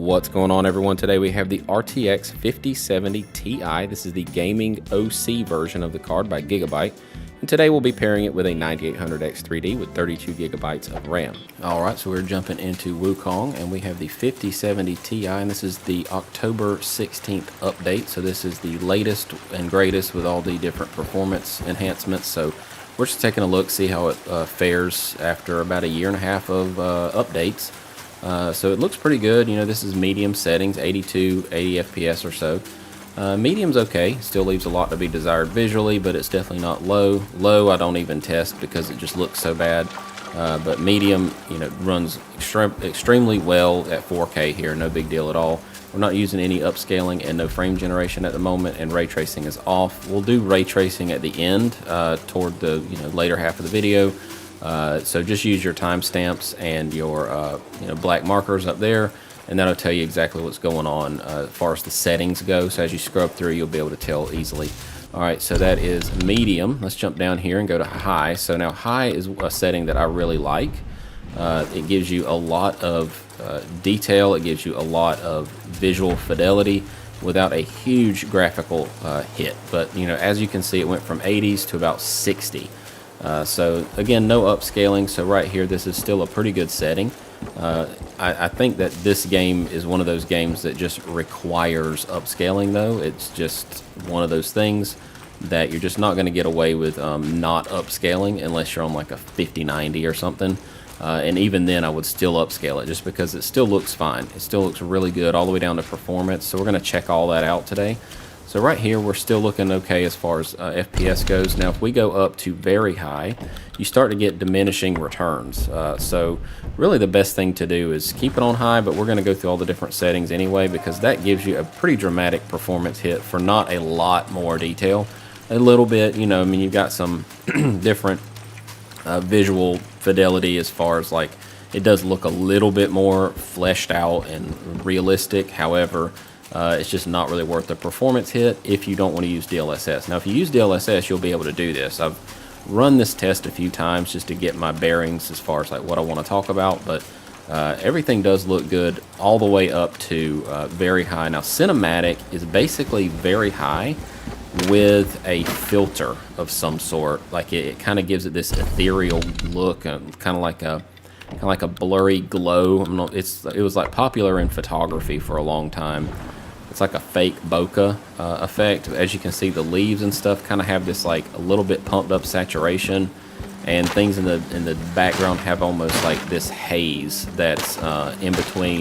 What's going on, everyone? Today we have the RTX 5070 Ti. This is the gaming OC version of the card by Gigabyte. And today we'll be pairing it with a 9800X3D with 32 gigabytes of RAM. Alright, so we're jumping into Wukong, and we have the 5070 Ti, and this is the October 16th update. So this is the latest and greatest with all the different performance enhancements. So we're just taking a look, see how it fares after about a year and a half of updates. So it looks pretty good. You know, this is medium settings, 80 FPS or so. Medium's okay, still leaves a lot to be desired visually, but it's definitely not low. Low I don't even test because it just looks so bad. But medium, you know, runs extremely well at 4K here, no big deal at all. We're not using any upscaling and no frame generation at the moment, and ray tracing is off. We'll do ray tracing at the end, toward the later half of the video. So just use your timestamps and your black markers up there, and that'll tell you exactly what's going on as far as the settings go. So as you scrub through, you'll be able to tell easily. Alright, so that is medium. Let's jump down here and go to high. So now high is a setting that I really like. It gives you a lot of detail. It gives you a lot of visual fidelity without a huge graphical hit. But as you can see, it went from 80s to about 60. So again, no upscaling. So right here, this is still a pretty good setting. I think that this game is one of those games that just requires upscaling, though. It's just one of those things that you're just not going to get away with not upscaling unless you're on like a 5090 or something. And even then, I would still upscale it just because it still looks fine. It still looks really good all the way down to performance. So we're going to check all that out today. So right here, we're still looking okay as far as FPS goes. Now, if we go up to very high, you start to get diminishing returns. So really the best thing to do is keep it on high, but we're going to go through all the different settings anyway, because that gives you a pretty dramatic performance hit for not a lot more detail. A little bit, I mean, you've got some different visual fidelity as far as like it does look a little bit more fleshed out and realistic. However, it's just not really worth the performance hit if you don't want to use DLSS. Now, if you use DLSS, you'll be able to do this. I've run this test a few times just to get my bearings as far as like what I want to talk about, but everything does look good all the way up to very high. Now, cinematic is basically very high with a filter of some sort. Like it kind of gives it this ethereal look, kind of like a blurry glow. It was like popular in photography for a long time. It's like a fake bokeh effect. As you can see, the leaves and stuff kind of have this like a little bit pumped up saturation, and things in the background have almost like this haze that's in between